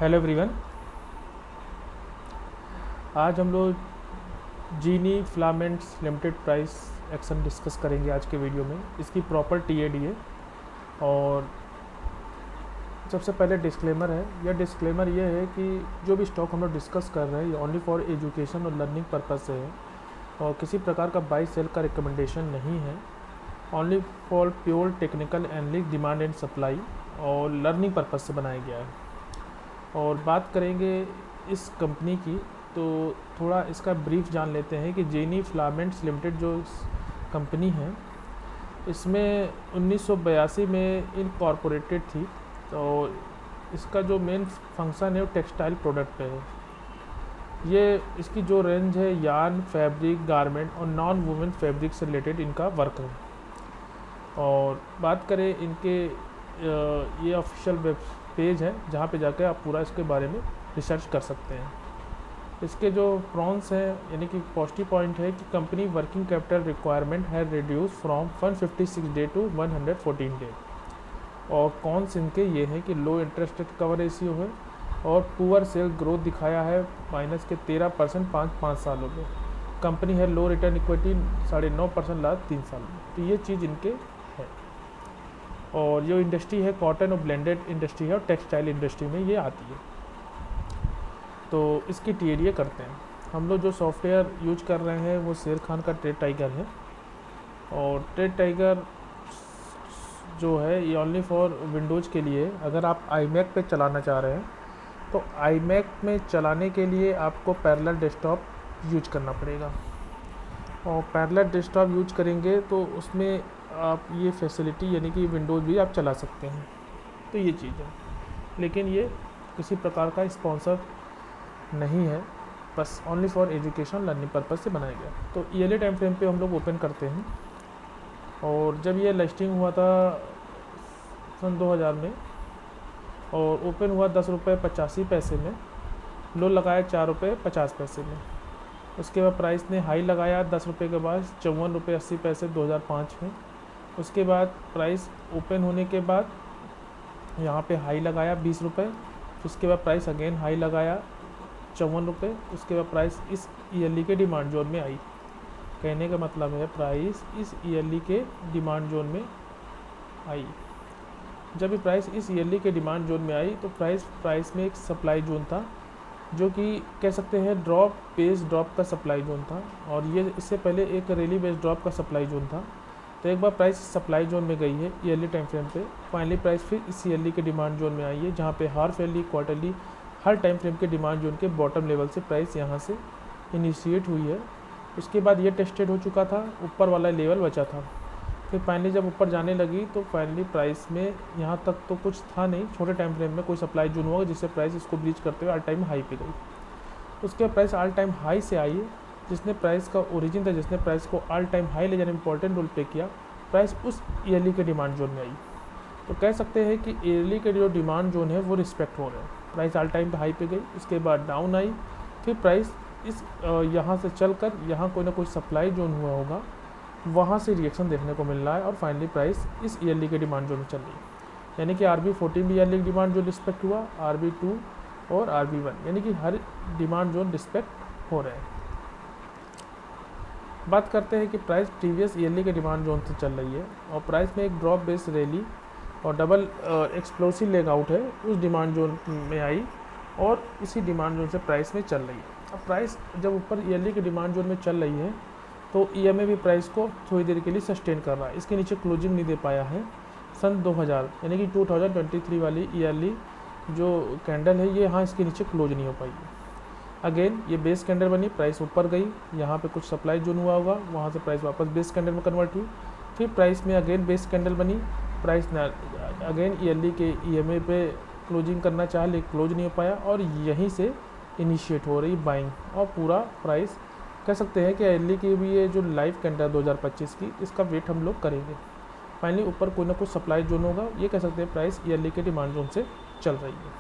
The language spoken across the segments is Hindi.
Hello everyone. आज हम लोग Ginni filaments limited price action discuss करेंगे आज के वीडियो में। इसकी प्रॉपर टीएडी है। और सबसे पहले डिस्क्लेमर है। यह डिस्क्लेमर ये है कि जो भी स्टॉक हम लोग डिस्कस कर रहे हैं ये ओनली फॉर एजुकेशन और लर्निंग पर्पस से है और किसी प्रकार का बाई सेल का रिकमेंडेशन नहीं है। Only for pure technical analysis, demand and supply और लर्निंग पर्पस से बनाया गया है। और बात करेंगे इस कंपनी की, तो थोड़ा इसका ब्रीफ जान लेते हैं कि जीनी फिलामेंट्स लिमिटेड जो कंपनी है इसमें 1982 में इनकॉर्पोरेटेड थी। तो इसका जो मेन फंक्शन है वो टेक्सटाइल प्रोडक्ट पे है। ये इसकी जो रेंज है यार्न, फैब्रिक, गारमेंट और नॉन वुमेन फैब्रिक से रिलेटेड इनका वर्क है। और बात करें इनके ये ऑफिशियल वेब पेज है जहाँ पे जाकर आप पूरा इसके बारे में रिसर्च कर सकते हैं। इसके जो प्रॉन्स हैं यानी कि पॉजिटिव पॉइंट है कि कंपनी वर्किंग कैपिटल रिक्वायरमेंट है reduce from 156 day to 114 day. और कॉन्स इनके ये हैं कि low interest rate cover ratio है और पुअर सेल ग्रोथ दिखाया है माइनस के 13% 5 सालों में। कंपनी है लो रिटर्न इक्विटी 9.5% लास्ट 3 साल में। तो ये चीज़ इनके है। और जो इंडस्ट्री है कॉटन और ब्लेंडेड इंडस्ट्री है और टेक्सटाइल इंडस्ट्री में ये आती है। तो इसकी टीएडीए करते हैं हम लोग। जो सॉफ्टवेयर यूज कर रहे हैं वो शेर खान का ट्रेड टाइगर है। और ट्रेड टाइगर जो है ये ओनली फॉर विंडोज़ के लिए। अगर आप आईमैक पे चलाना चाह रहे हैं तो आईमैक में चलाने के लिए आपको पैरेलल डेस्कटॉप यूज करना पड़ेगा। और पैरेलल डेस्कटॉप यूज करेंगे तो उसमें आप ये फैसिलिटी यानी कि विंडोज़ भी आप चला सकते हैं। तो ये चीज़ है, लेकिन ये किसी प्रकार का स्पॉन्सर नहीं है, बस only for education learning purpose से बनाया गया। तो ईयरली टाइम फ्रेम पे हम लोग ओपन करते हैं। और जब ये लिस्टिंग हुआ था सन 2000 में और ओपन हुआ 10 रुपये 85 पैसे में, लो लगाया 4 रुपये 50 पैसे में। उसके बाद प्राइस ने हाई लगाया 10 रुपये के बाद 54 रुपये 80 पैसे 2005 में। उसके बाद प्राइस ओपन होने के बाद यहाँ पे हाई लगाया 20 रुपये। उसके बाद प्राइस अगेन हाई लगाया 54 रुपये। उसके बाद प्राइस इस ईयरली के डिमांड जोन में आई। कहने का मतलब है प्राइस इस ईयरली के डिमांड जोन में आई। जब भी प्राइस इस ईयरली के डिमांड जोन में आई तो प्राइस में एक सप्लाई जोन था जो कि कह सकते हैं ड्रॉप बेस्ड ड्रॉप का सप्लाई जोन था। और ये इससे पहले एक रैली बेस्ड ड्रॉप का सप्लाई जोन था। तो एक बार प्राइस सप्लाई जोन में गई है ईयरली टाइम फ्रेम पे, फाइनली प्राइस फिर इस ईयरली के डिमांड जोन में आई है जहाँ पे हाफ ईयरली, क्वार्टरली, हर टाइम फ्रेम के डिमांड जोन के बॉटम लेवल से प्राइस यहाँ से इनिशिएट हुई है। उसके बाद ये टेस्टेड हो चुका था, ऊपर वाला लेवल बचा था। फिर फाइनली जब ऊपर जाने लगी तो फाइनली प्राइस में यहाँ तक तो कुछ था नहीं, छोटे टाइम फ्रेम में कोई सप्लाई जोन हुआ जिससे प्राइस इसको ब्रीच करते हुए ऑल टाइम हाई पे गई। उसके बाद प्राइस ऑल टाइम हाई से आई है, जिसने प्राइस का ओरिजिन था, जिसने प्राइस को ऑल टाइम हाई ले जाने में इंपॉर्टेंट रोल प्ले किया। प्राइस उस ईयरली के डिमांड जोन में आई। तो कह सकते हैं कि ईयरली के जो डिमांड जोन है वो रिस्पेक्ट हो रहे हैं। प्राइस ऑल टाइम हाई पे गई, उसके बाद डाउन आई, फिर प्राइस इस यहाँ से चलकर यहाँ कोई ना कोई सप्लाई जोन हुआ होगा, वहाँ से रिएक्शन देखने को मिल रहा है। और फाइनली प्राइस इस ईयरली के डिमांड जोन में चल रही है। यानी कि RB14 भी ईयरली डिमांड जोन रिस्पेक्ट हुआ, RB2 और RB1 यानी कि हर डिमांड जोन रिस्पेक्ट हो रहे हैं। बात करते हैं कि प्राइस प्रीवियस ईयरली के डिमांड जोन से चल रही है और प्राइस में एक ड्रॉप बेस रैली और डबल एक्सप्लोसिव लेग आउट है उस डिमांड जोन में आई और इसी डिमांड जोन से प्राइस में चल रही है। अब प्राइस जब ऊपर ईयरली के डिमांड जोन में चल रही है तो EMA भी प्राइस को थोड़ी देर के लिए सस्टेन कर रहा है। इसके नीचे क्लोजिंग नहीं दे पाया है। सन 2000 यानी कि 2023 वाली ईयरली जो कैंडल है ये यहाँ इसके नीचे क्लोज नहीं हो पाई है। अगेन ये बेस कैंडल बनी, प्राइस ऊपर गई, यहाँ पे कुछ सप्लाई जोन हुआ होगा, वहाँ से प्राइस वापस बेस कैंडल में कन्वर्ट हुई। फिर प्राइस में अगेन बेस कैंडल बनी, प्राइस ने अगेन ईयरली के EMA पे क्लोजिंग करना चाहा लेकिन क्लोज नहीं हो पाया और यहीं से इनिशिएट हो रही बाइंग। और पूरा प्राइस कह सकते हैं कि ईयरली की भी ये जो लाइव कैंडल 2025 की, इसका वेट हम लोग करेंगे। फाइनली ऊपर कोई ना कुछ सप्लाई जोन होगा, ये कह सकते हैं प्राइस ईयरली के डिमांड जोन से चल रही है।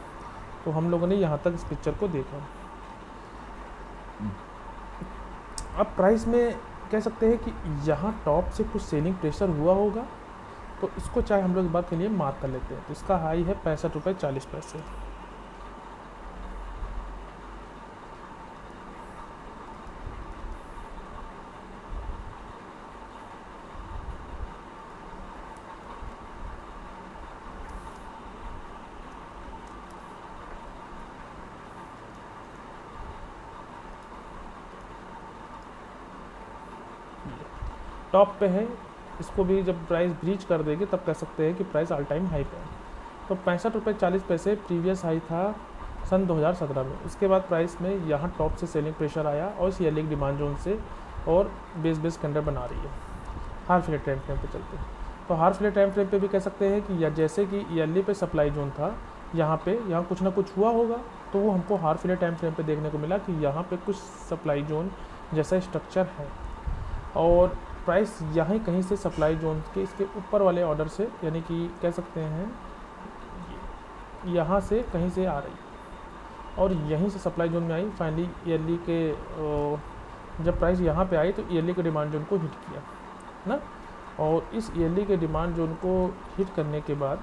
तो हम लोगों ने यहाँ तक इस पिक्चर को देखा। अब प्राइस में कह सकते हैं कि यहाँ टॉप से कुछ सेलिंग प्रेशर हुआ होगा, तो इसको चाहे हम लोग इस बात के लिए मार्क कर लेते हैं। तो इसका हाई है 65 रुपये 40 पैसे। टॉप पे है, इसको भी जब प्राइस ब्रीच कर देगी तब कह सकते हैं कि प्राइस ऑल टाइम हाई पे है। तो 65 रुपये 40 पैसे प्रीवियस हाई था सन 2017 में। इसके बाद प्राइस में यहाँ टॉप से सेलिंग प्रेशर आया और इस ईयरली डिमांड जोन से और बेस कैंडल बना रही है हाफ ईयरली टाइम फ्रेम पे चलते। तो हाफ ईयरली टाइम फ्रेम पे भी कह सकते हैं कि या जैसे कि ईयरली पे सप्लाई जोन था, यहाँ कुछ ना कुछ हुआ होगा, तो वो हमको हाफ ईयरली टाइम फ्रेम पे देखने को मिला कि यहाँ पे कुछ सप्लाई जोन जैसा स्ट्रक्चर है और प्राइस यहाँ कहीं से सप्लाई जोन के इसके ऊपर वाले ऑर्डर से, यानी कि कह सकते हैं यहाँ से कहीं से आ रही और यहीं से सप्लाई जोन में आई। फाइनली ईयरली के जब प्राइस यहाँ पे आई तो ईयरली के डिमांड जोन को हिट किया ना, और इस ईयरली के डिमांड जोन को हिट करने के बाद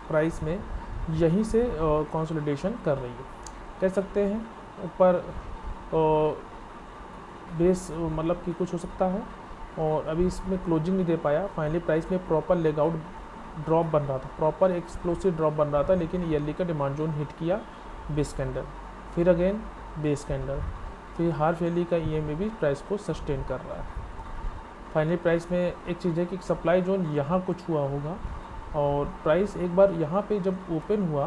प्राइस में यहीं से कंसोलिडेशन कर रही है, कह सकते हैं ऊपर बेस मतलब कि कुछ हो सकता है। और अभी इसमें क्लोजिंग नहीं दे पाया। फाइनली प्राइस में प्रॉपर लेग आउट ड्रॉप बन रहा था, प्रॉपर एक्सप्लोसिव ड्रॉप बन रहा था, लेकिन ईयरली का डिमांड जोन हिट किया बेस कैंडल, फिर अगेन बेस कैंडल, फिर हाफ ईयरली का ईएमए भी प्राइस को सस्टेन कर रहा है। फाइनली प्राइस में एक चीज़ है कि सप्लाई जोन यहाँ कुछ हुआ होगा और प्राइस एक बार यहाँ पे जब ओपन हुआ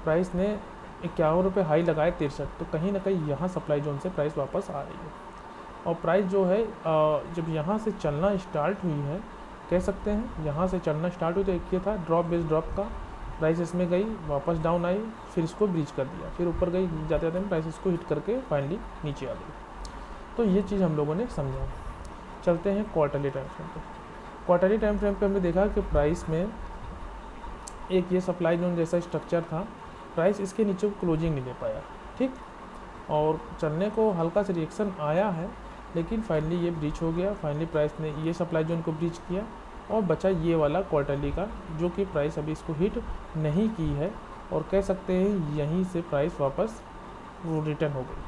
प्राइस ने 51 रुपये हाई लगाए 63, तो कहीं ना कहीं यहाँ सप्लाई जोन से प्राइस वापस आ रही है और प्राइस जो है जब यहाँ से चलना स्टार्ट हुई है, कह सकते हैं यहाँ से चलना स्टार्ट हुई तो एक ये था ड्रॉप बेस ड्रॉप का, प्राइस इसमें गई वापस डाउन आई, फिर इसको ब्रीच कर दिया, फिर ऊपर गई, जाते जाते प्राइस इसको हिट करके फाइनली नीचे आ गई। तो ये चीज़ हम लोगों ने समझा। चलते हैं क्वार्टरली टाइम फ्रेम पे। क्वार्टरली टाइम फ्रेम पे हमने देखा कि प्राइस में एक ये सप्लाई जोन जैसा स्ट्रक्चर था, प्राइस इसके नीचे क्लोजिंग नहीं दे पाया, ठीक, और चलने को हल्का सा रिएक्शन आया है, लेकिन फाइनली ये ब्रीच हो गया। फाइनली प्राइस ने ये सप्लाई जोन को ब्रीच किया और बचा ये वाला क्वार्टरली का, जो कि प्राइस अभी इसको हिट नहीं की है और कह सकते हैं यहीं से प्राइस वापस रिटर्न हो गई।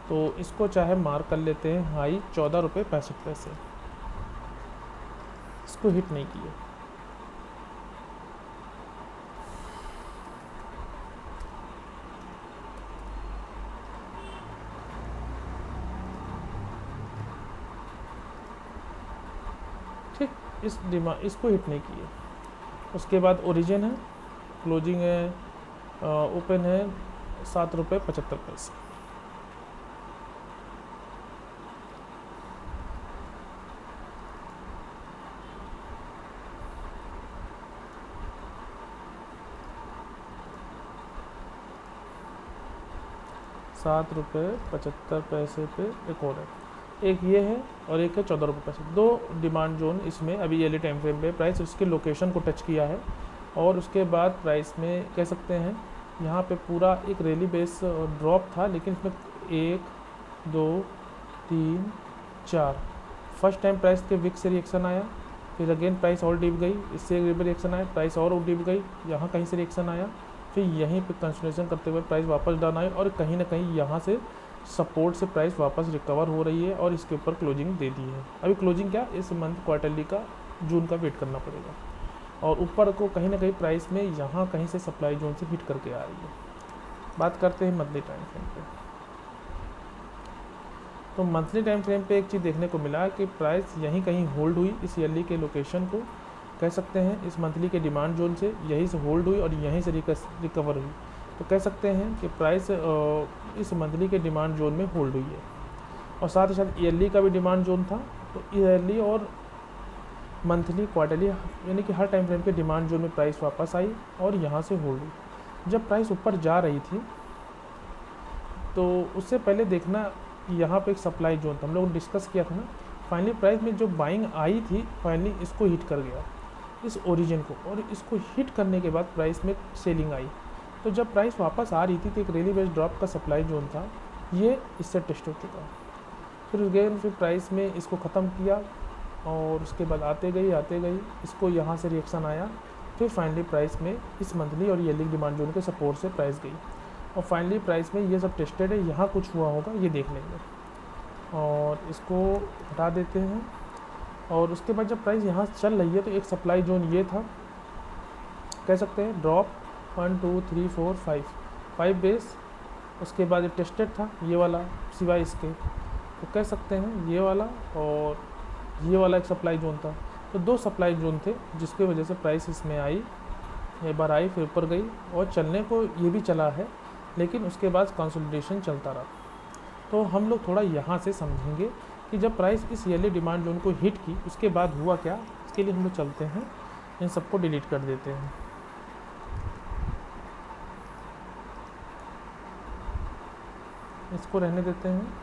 तो इसको चाहे मार्क कर लेते हैं हाई 14 रुपये 65 पैसे, इसको हिट नहीं किए। इसको हिट नहीं किए। उसके बाद ओरिजिन है, क्लोजिंग है, ओपन है 7 रुपये 75 पैसे। ₹7.75 पे एक और है, एक ये है और एक है 14 रुपये 2 डिमांड जोन इसमें अभी ईयरली टाइम फ्रेम पे प्राइस उसके लोकेशन को टच किया है। और उसके बाद प्राइस में कह सकते हैं यहाँ पे पूरा एक रैली बेस ड्रॉप था, लेकिन इसमें 1 2 3 4 फर्स्ट टाइम प्राइस के विक से रिएक्शन आया, फिर अगेन प्राइस और डिप गई, इससे एक रिएक्शन आया, प्राइस और डिप गई, यहाँ कहीं से रिएक्शन आया, फिर यहीं पे कंसोलिडेशन करते हुए प्राइस वापस डाउन आई और कहीं ना कहीं यहाँ से सपोर्ट से प्राइस वापस रिकवर हो रही है और इसके ऊपर क्लोजिंग दे दी है। अभी क्लोजिंग क्या इस मंथ क्वार्टरली का जून का वेट करना पड़ेगा और ऊपर को कहीं ना कहीं प्राइस में यहाँ कहीं से सप्लाई जोन से हिट करके आ रही है। बात करते हैं मंथली टाइम फ्रेम पे। तो मंथली टाइम फ्रेम पे एक चीज़ देखने को मिला कि प्राइस यहीं कहीं होल्ड हुई, इस ईयरली के लोकेशन को कह सकते हैं इस मंथली के डिमांड जोन से यहीं से होल्ड हुई और यहीं से रिकवर हुई। तो कह सकते हैं कि प्राइस इस मंथली के डिमांड जोन में होल्ड हुई है और साथ ही साथ ईयरली का भी डिमांड जोन था। तो ईयरली और मंथली क्वार्टरली यानी कि हर टाइम फ्रेम के डिमांड जोन में प्राइस वापस आई और यहाँ से होल्ड हुई। जब प्राइस ऊपर जा रही थी तो उससे पहले देखना यहाँ पे एक सप्लाई जोन था, हम लोगों ने डिस्कस किया था ना। फाइनली प्राइस में जो बाइंग आई थी फाइनली इसको हिट कर गया इस ओरिजिन को, और इसको हिट करने के बाद प्राइस में सेलिंग आई। तो जब प्राइस वापस आ रही थी तो एक रैली बेस ड्रॉप का सप्लाई जोन था, ये इससे टेस्ट हो चुका। फिर अगेन फिर प्राइस में इसको ख़त्म किया और उसके बाद आते गई इसको यहाँ से रिएक्शन आया, फिर फाइनली प्राइस में इस मंथली और ईयरली डिमांड जोन के सपोर्ट से प्राइस गई और फाइनली प्राइस में ये सब टेस्टेड है। यहाँ कुछ हुआ होगा ये देख लेंगे और इसको हटा देते हैं। और उसके बाद जब प्राइस यहाँ चल रही है तो एक सप्लाई जोन ये था, कह सकते हैं ड्रॉप 1 2 3 4 5 बेस। उसके बाद टेस्टेड था ये वाला सिवाय इसके, तो कह सकते हैं ये वाला और ये वाला एक सप्लाई जोन था। तो दो सप्लाई जोन थे जिसकी वजह से प्राइस इसमें आई, एक बार आई फिर ऊपर गई और चलने को ये भी चला है, लेकिन उसके बाद कंसोलिडेशन चलता रहा। तो हम लोग थोड़ा यहाँ से समझेंगे कि जब प्राइस इस ईयरली डिमांड जोन को हिट की उसके बाद हुआ क्या। इसके लिए हम लोग चलते हैं, इन सबको डिलीट कर देते हैं। इसको रहने देते हैं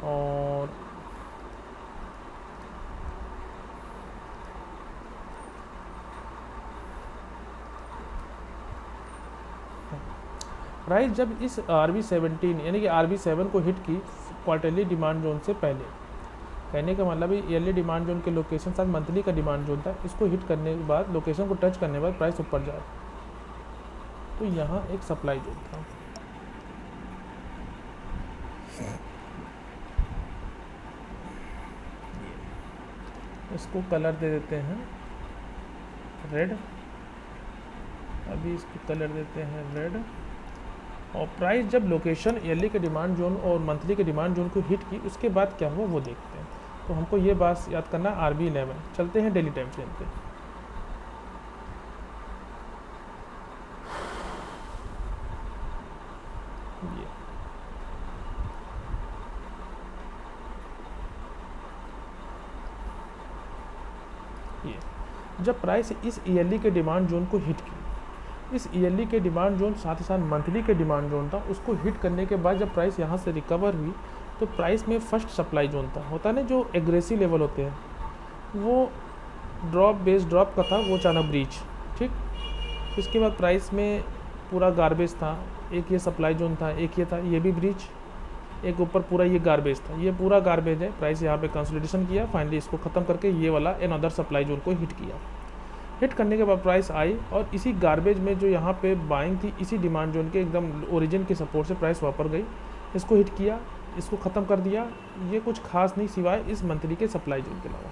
और प्राइस जब इस RB17 यानी कि RB7 को हिट की क्वार्टरली डिमांड जोन से पहले, कहने का मतलब ईयरली डिमांड जोन के लोकेशन साथ मंथली का डिमांड जोन था, इसको हिट करने के बाद लोकेशन को टच करने के बाद प्राइस ऊपर जाए, तो यहाँ एक सप्लाई जोन था। इसको कलर दे देते हैं रेड, अभी इसको कलर देते हैं रेड। और प्राइस जब लोकेशन ईयरली के डिमांड जोन और मंथली के डिमांड जोन को हिट की उसके बाद क्या हुआ वो देखते हैं। तो हमको ये बात याद करना RB11। चलते हैं डेली टाइम फ्रेम पे। ये जब प्राइस इस ईयरली के डिमांड जोन को हिट की, इस ईयरली के डिमांड जोन साथ ही साथ मंथली के डिमांड जोन था, उसको हिट करने के बाद जब प्राइस यहाँ से रिकवर हुई तो प्राइस में फर्स्ट सप्लाई जोन था, होता है ना जो एग्रेसिव लेवल होते हैं, वो ड्रॉप बेस ड्रॉप का था, वो अचानक ब्रीच। ठीक, इसके बाद प्राइस में पूरा गार्बेज था, एक ये सप्लाई जोन था, एक ये था, ये भी ब्रीच, एक ऊपर पूरा ये गार्बेज था, ये पूरा गार्बेज है। प्राइस यहाँ पे कंसोलिडेशन किया, फाइनली इसको ख़त्म करके ये वाला अनदर सप्लाई जोन को हिट किया। हिट करने के बाद प्राइस आई और इसी गार्बेज में जो यहाँ पे बाइंग थी, इसी डिमांड जोन के एकदम ओरिजिन के सपोर्ट से प्राइस वापस गई, इसको हिट किया, इसको ख़त्म कर दिया। ये कुछ खास नहीं सिवाय इस मंथली के सप्लाई जोन के अलावा।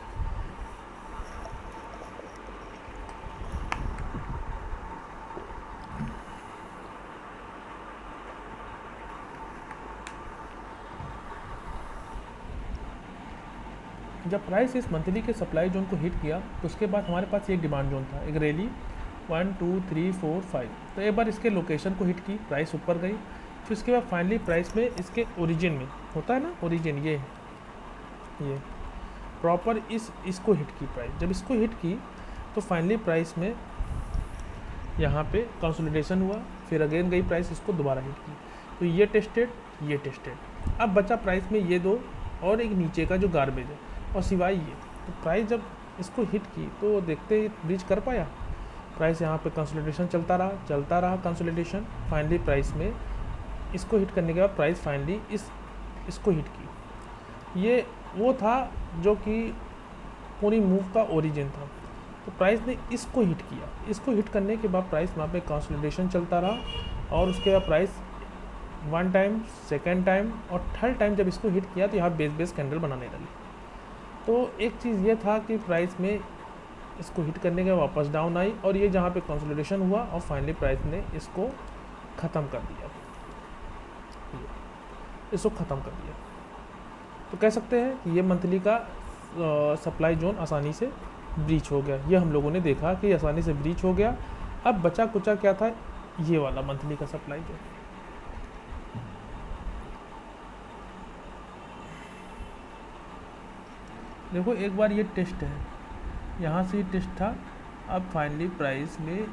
जब प्राइस इस मंथली के सप्लाई जोन को हिट किया तो उसके बाद हमारे पास एक डिमांड जोन था, एक रैली 1 2 3 4 5। तो एक बार इसके लोकेशन को हिट की, प्राइस ऊपर गई, फिर उसके बाद फाइनली प्राइस में इसके ओरिजिन में होता है ना, ओरिजिन ये प्रॉपर इसको हिट की प्राइस। जब इसको हिट की तो फाइनली प्राइस में यहाँ पे कंसोलिडेशन हुआ, फिर अगेन गई प्राइस, इसको दोबारा हिट की। तो ये टेस्टेड। अब बचा प्राइस में ये दो और एक नीचे का जो गार्बेज है और सिवाय ये। तो प्राइस जब इसको हिट की तो देखते ही ब्रीच कर पाया। प्राइस यहाँ पे कंसोलिडेशन चलता रहा कंसोलिडेशन। फाइनली प्राइस में इसको हिट करने के बाद प्राइस फाइनली इसको हिट की। ये वो था जो कि पूरी मूव का ओरिजिन था। तो प्राइस ने इसको हिट किया, इसको हिट करने के बाद प्राइस वहाँ पे कंसोलिडेशन चलता रहा और उसके बाद प्राइस 1 टाइम, 2nd टाइम और 3rd टाइम जब इसको हिट किया तो यहाँ बेस कैंडल बनाने लगी। तो एक चीज़ ये था कि प्राइस में इसको हिट करने के वापस डाउन आई और ये जहाँ पे कंसोलिडेशन हुआ और फाइनली प्राइस ने इसको ख़त्म कर दिया, इसको ख़त्म कर दिया। तो कह सकते हैं कि ये मंथली का सप्लाई जोन आसानी से ब्रीच हो गया। ये हम लोगों ने देखा कि आसानी से ब्रीच हो गया। अब बचा कुचा क्या था, ये वाला मंथली का सप्लाई जोन। देखो एक बार ये टेस्ट है, यहाँ से टेस्ट था, अब फाइनली प्राइस में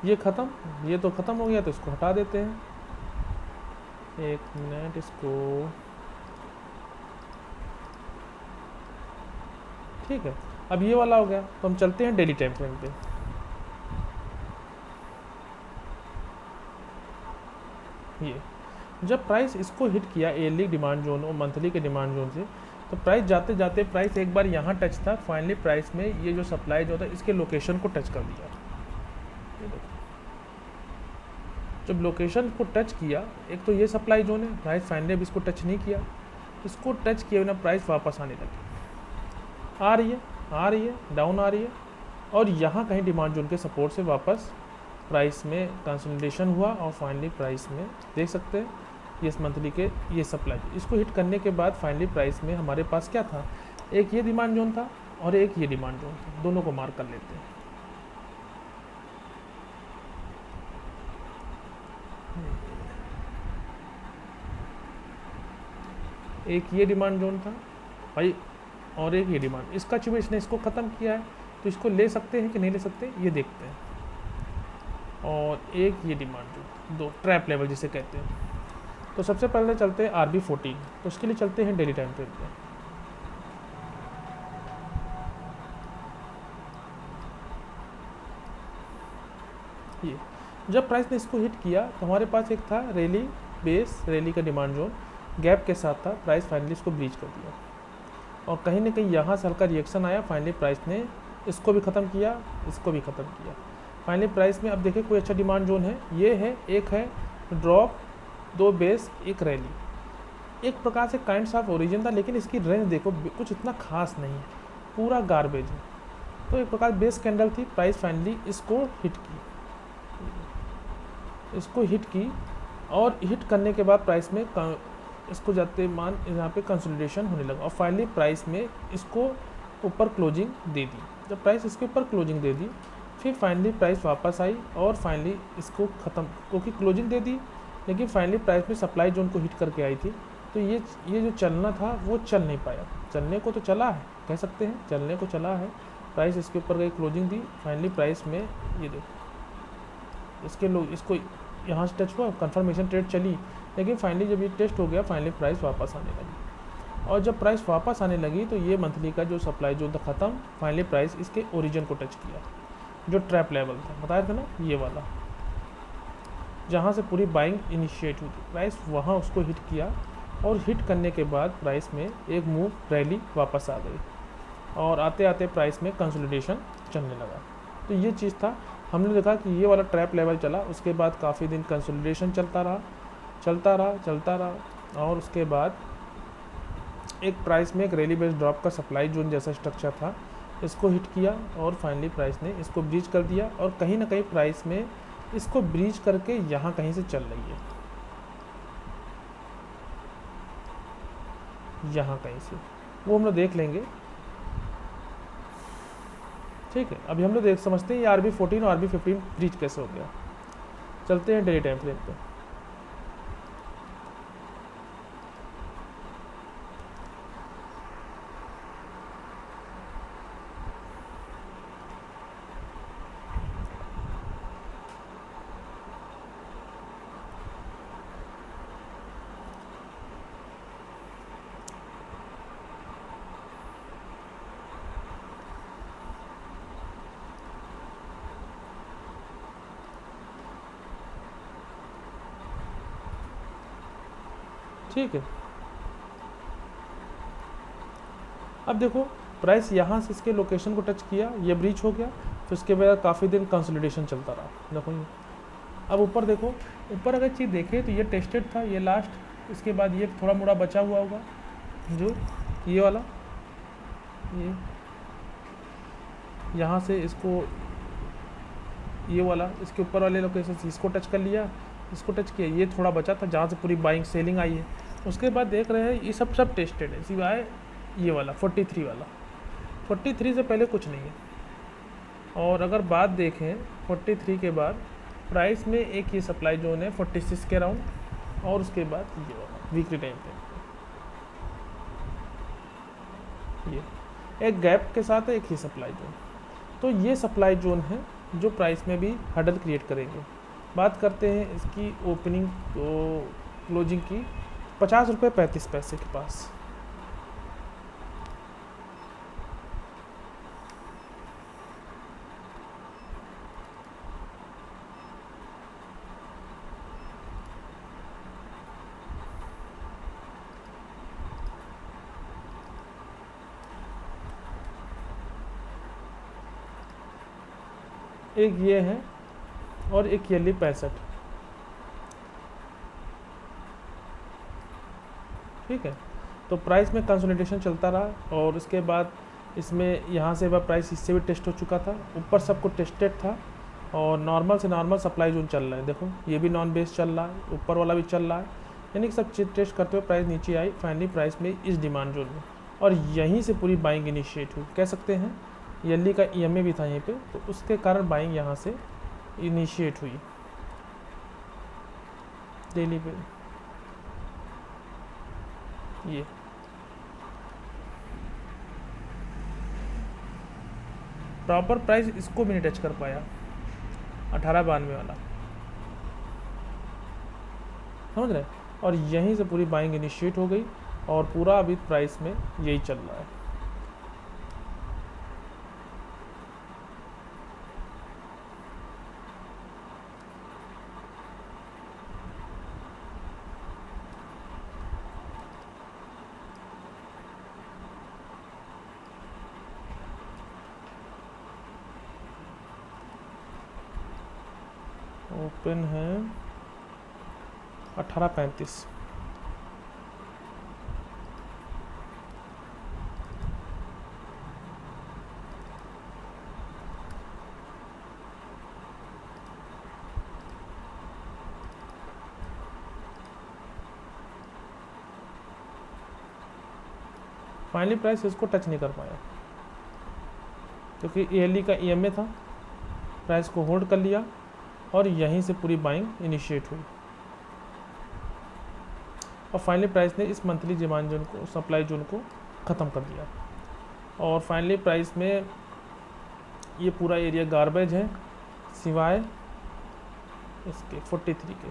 ये ख़त्म, ये तो ख़त्म हो गया, तो इसको हटा देते हैं। 1 मिनट, इसको ठीक है। अब ये वाला हो गया, तो हम चलते हैं डेली टाइम फ्रेम पे। ये जब प्राइस इसको हिट किया ईयरली डिमांड जोन और मंथली के डिमांड जोन से, तो प्राइस जाते जाते प्राइस एक बार यहाँ टच था, फाइनली प्राइस में ये जो सप्लाई जो था इसके लोकेशन को टच कर दिया। जब लोकेशन को टच किया, एक तो ये सप्लाई जोन है, प्राइस फाइनली अब इसको टच नहीं किया, इसको टच किए बिना प्राइस वापस आने लगी। आ रही है, डाउन आ रही है, और यहाँ कहीं डिमांड जोन के सपोर्ट से वापस प्राइस में कंसोलिडेशन हुआ और फाइनली प्राइस में देख सकते हैं ये मंथली के ये सप्लाई, इसको हिट करने के बाद फाइनली प्राइस में हमारे पास क्या था, एक ये डिमांड जोन था और एक ये डिमांड जोन था, दोनों को मार्क कर लेते हैं। एक ये डिमांड जोन था भाई और एक ये डिमांड, इसका चूंकि इसने इसको ख़त्म किया है तो इसको ले सकते हैं कि नहीं ले सकते ये देखते हैं। और एक ये डिमांड जोन, दो ट्रैप लेवल जिसे कहते हैं। तो सबसे पहले चलते हैं RB14, तो उसके लिए चलते हैं डेली टाइम फ्रेम पे। ये जब प्राइस ने इसको हिट किया तो हमारे पास एक था रैली बेस, रैली का डिमांड जोन गैप के साथ था, प्राइस फाइनली इसको ब्रीच कर दिया और कहीं ना कहीं यहाँ से हल्का रिएक्शन आया, फाइनली प्राइस ने इसको भी ख़त्म किया, इसको भी ख़त्म किया। फाइनली प्राइस में अब देखिए कोई अच्छा डिमांड जोन है, ये है, एक है ड्रॉप, दो बेस, एक रैली, एक प्रकार से काइंड ऑफ ओरिजिन था, लेकिन इसकी रेंज देखो कुछ इतना खास नहीं है, पूरा गार्बेज है। तो एक प्रकार बेस कैंडल थी, प्राइस फाइनली इसको हिट की, इसको हिट की और हिट करने के बाद प्राइस में इसको जाते मान यहाँ पे कंसोलिडेशन होने लगा और फाइनली प्राइस में इसको ऊपर क्लोजिंग दे दी। जब प्राइस इसके ऊपर क्लोजिंग दे दी फिर फाइनली प्राइस वापस आई और फाइनली इसको ख़त्म, क्योंकि क्लोजिंग दे दी लेकिन फाइनली प्राइस में सप्लाई जोन को हिट करके आई थी, तो ये जो चलना था वो चल नहीं पाया। चलने को तो चला है, कह सकते हैं चलने को चला है, प्राइस इसके ऊपर गई, क्लोजिंग दी, फाइनली प्राइस में ये देखो इसके लोग इसको यहाँ से टच हुआ, कंफर्मेशन ट्रेड चली, लेकिन फाइनली जब ये टेस्ट हो गया फाइनली प्राइस वापस आने लगी और जब प्राइस वापस आने लगी तो ये मंथली का जो सप्लाई जो था ख़त्म, फाइनली प्राइस इसके ओरिजिन को टच किया, जो ट्रैप लेवल था बताया था ना ये वाला, जहाँ से पूरी बाइंग इनिशिएट हुई थी, प्राइस वहाँ उसको हिट किया और हिट करने के बाद प्राइस में एक मूव रैली वापस आ गई और आते आते प्राइस में कंसोलिडेशन चलने लगा। तो ये चीज़ था, हमने देखा कि ये वाला ट्रैप लेवल चला, उसके बाद काफ़ी दिन कंसोलिडेशन चलता रहा और उसके बाद एक प्राइस में एक रैली बेस्ड ड्रॉप का सप्लाई जोन जैसा स्ट्रक्चर था, इसको हिट किया और फाइनली प्राइस ने इसको ब्रीच कर दिया और कहीं ना कहीं प्राइस में इसको ब्रीच करके यहाँ कहीं से चल रही है, यहाँ कहीं से, वो हम लोग देख लेंगे, ठीक है। अभी हम लोग देख समझते हैं ये RB14 और RB15 ब्रीच कैसे हो गया। चलते हैं डेली टाइम फ्रेम पे। ठीक है, अब देखो प्राइस यहाँ से इसके लोकेशन को टच किया, ये ब्रीच हो गया, फिर उसके बाद काफ़ी दिन कंसोलिडेशन चलता रहा। देखो ये अब ऊपर देखो, ऊपर अगर चीज़ देखें तो ये टेस्टेड था, ये लास्ट, इसके बाद ये थोड़ा मोड़ा बचा हुआ होगा, जो ये वाला, ये यहाँ से इसको ये वाला इसके ऊपर वाले लोकेशन से इसको टच कर लिया, इसको टच किया, ये थोड़ा बचा था जहाँ से पूरी बाइंग सेलिंग आई है। उसके बाद देख रहे हैं ये सब टेस्टेड है, सिवाय ये वाला 43 वाला, 43 से पहले कुछ नहीं है। और अगर बात देखें 43 के बाद प्राइस में एक ये सप्लाई जोन है 46 के अराउंड और उसके बाद ये वाला वीकली टाइम पे ये एक गैप के साथ है, एक ही सप्लाई जोन। तो ये सप्लाई जोन है जो प्राइस में भी हर्डल क्रिएट करेंगे। बात करते हैं इसकी ओपनिंग तो क्लोजिंग की, 50 रुपये 35 पैसे के पास। एक ये है और एक ईयरली 65, ठीक है। तो प्राइस में कंसोलिडेशन चलता रहा और उसके बाद इसमें यहाँ से वह प्राइस इससे भी टेस्ट हो चुका था, ऊपर सब कुछ टेस्टेड था और नॉर्मल से नॉर्मल सप्लाई जोन चल रहा है। देखो ये भी नॉन बेस चल रहा है, ऊपर वाला भी चल रहा है, यानी कि सब चीज़ टेस्ट करते हुए प्राइस नीचे आई फाइनली प्राइस में इस डिमांड जोन में, और यहीं से पूरी बाइंग इनिशिएट हुई कह सकते हैं। ईयरली का EMA भी था यहीं पे, तो उसके कारण बाइंग यहाँ से इनिशिएट हुई डेली पे। ये प्रॉपर प्राइस इसको भी नहीं टच कर पाया 1892 वाला, समझ रहे, और यहीं से पूरी बाइंग इनिशिएट हो गई और पूरा अभी प्राइस में यही चल रहा है। ओपन है 1835। फाइनली प्राइस इसको टच नहीं कर पाया क्योंकि ईयरली का EMA था, प्राइस को होल्ड कर लिया और यहीं से पूरी बाइंग इनिशिएट हुई और फाइनली प्राइस ने इस मंथली डिमांड जोन को, सप्लाई जोन को ख़त्म कर दिया और फाइनली प्राइस में ये पूरा एरिया गार्बेज है सिवाय इसके 43 के।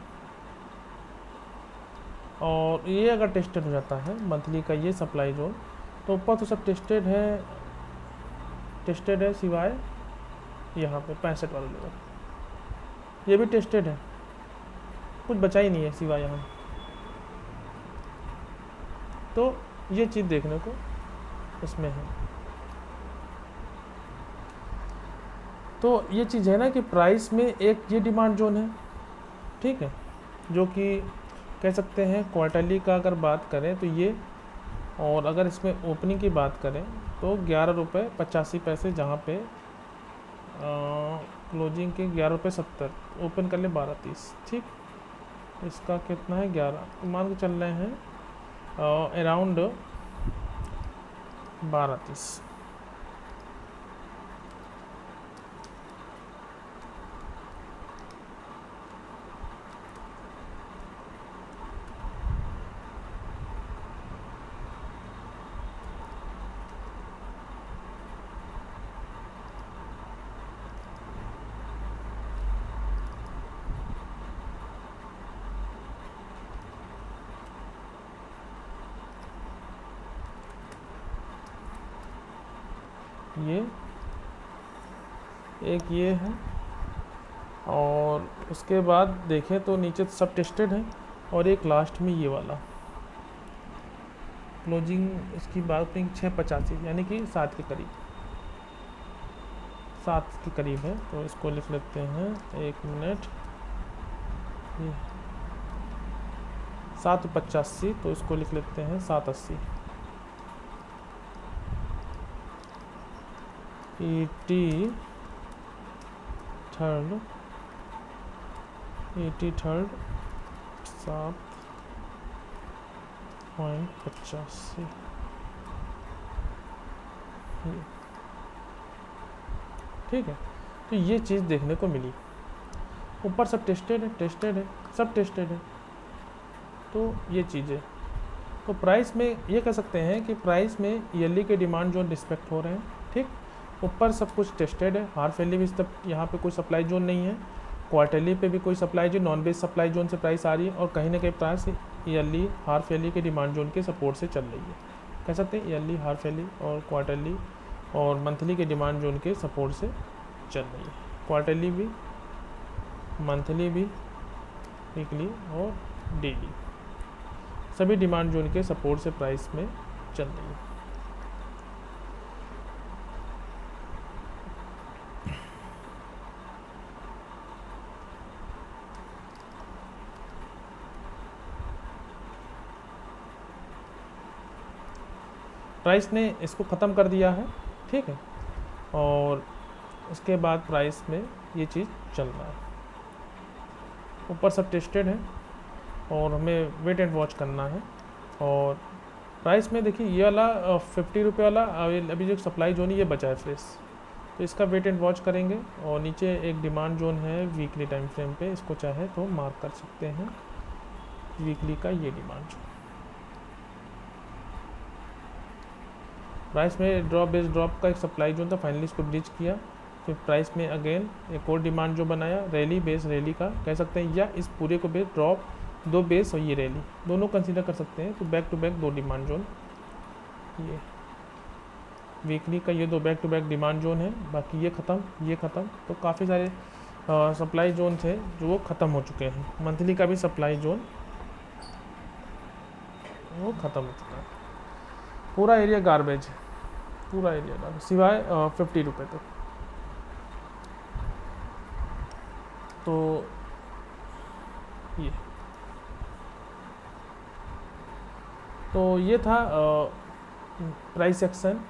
और ये अगर टेस्टेड हो जाता है मंथली का ये सप्लाई जोन, तो ऊपर तो सब टेस्टेड है सिवाय यहाँ पे 65 वाला लेवल, ये भी टेस्टेड है, कुछ बचा ही नहीं है सिवाय यहाँ। तो ये चीज़ देखने को इसमें है। तो ये चीज़ है ना कि प्राइस में एक ये डिमांड जोन है, ठीक है, जो कि कह सकते हैं क्वार्टरली का अगर बात करें तो ये, और अगर इसमें ओपनिंग की बात करें तो 11 रुपये 85 पैसे, जहाँ पे क्लोजिंग के 11 रुपये 70, ओपन कर ले 12.30, ठीक। इसका कितना है 11, मान के चल रहे हैं अराउंड 12.30। ये एक ये है और उसके बाद देखें तो नीचे सब टेस्टेड है और एक लास्ट में ये वाला क्लोजिंग इसकी बात 685 यानी कि 7 के करीब, 7 के करीब है। तो इसको लिख लेते हैं, 1 मिनट, 785, तो इसको लिख लेते हैं 780। 83rd 7.85, ठीक है। तो ये चीज़ देखने को मिली, ऊपर सब टेस्टेड है, सब टेस्टेड है। तो ये चीज़ें, तो प्राइस में ये कह सकते हैं कि प्राइस में ईयरली के डिमांड जोन रिस्पेक्ट हो रहे हैं, ठीक। ऊपर सब कुछ टेस्टेड है, हाफ ईयरली भी तब यहाँ पे कोई सप्लाई जोन नहीं है, क्वार्टरली पे भी कोई supply zone, non base supply zone से प्राइस आ रही है और कहीं ना कहीं प्राइस ईयरली हाफ ईयरली के डिमांड जोन के सपोर्ट से चल रही है, कह सकते हैं ईयरली, हाफ ईयरली और क्वार्टरली और मंथली के डिमांड जोन के सपोर्ट से चल रही है। क्वार्टरली भी, मंथली भी, वीकली और डेली, सभी डिमांड जोन के सपोर्ट से प्राइस में चल रही है। प्राइस ने इसको ख़त्म कर दिया है ठीक है। और उसके बाद प्राइस में ये चीज़ चल रहा है, ऊपर सब टेस्टेड है और हमें वेट एंड वॉच करना है। और प्राइस में देखिए ये वाला 50 रुपये वाला अभी जो सप्लाई जोन ये बचा है फ्रेश, तो इसका वेट एंड वॉच करेंगे। और नीचे एक डिमांड जोन है वीकली टाइम फ्रेम पे, इसको चाहे तो मार्क कर सकते हैं, वीकली का ये डिमांड जोन। प्राइस में ड्रॉप बेस ड्रॉप का एक सप्लाई जोन था, फाइनली इसको ब्रीच किया। फिर प्राइस में अगेन एक और डिमांड जो बनाया रैली बेस रैली का कह सकते हैं, या इस पूरे को बेस ड्रॉप दो बेस और ये रैली दोनों कंसीडर कर सकते हैं। तो बैक टू बैक दो डिमांड जोन, ये वीकली का ये दो back to back demand zone है, बाकी ये ख़त्म। तो काफ़ी सारे सप्लाई जोन थे जो वो ख़त्म हो चुके हैं। मंथली का भी सप्लाई जोन वो ख़त्म हो चुका है। पूरा एरिया गार्बेज है, पूरा एरिया गार्बेज सिवाय 50 रुपये तक। तो ये था प्राइस सेक्शन,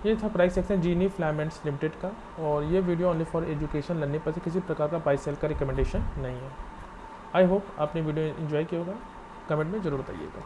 ये था प्राइस सेक्शन जीनी फिलामेंट्स लिमिटेड का। और ये video only for education learning पर किसी प्रकार का बाई सेल का रिकमेंडेशन नहीं है। आई होप आपने वीडियो एंजॉय किया होगा, कमेंट में ज़रूर बताइएगा।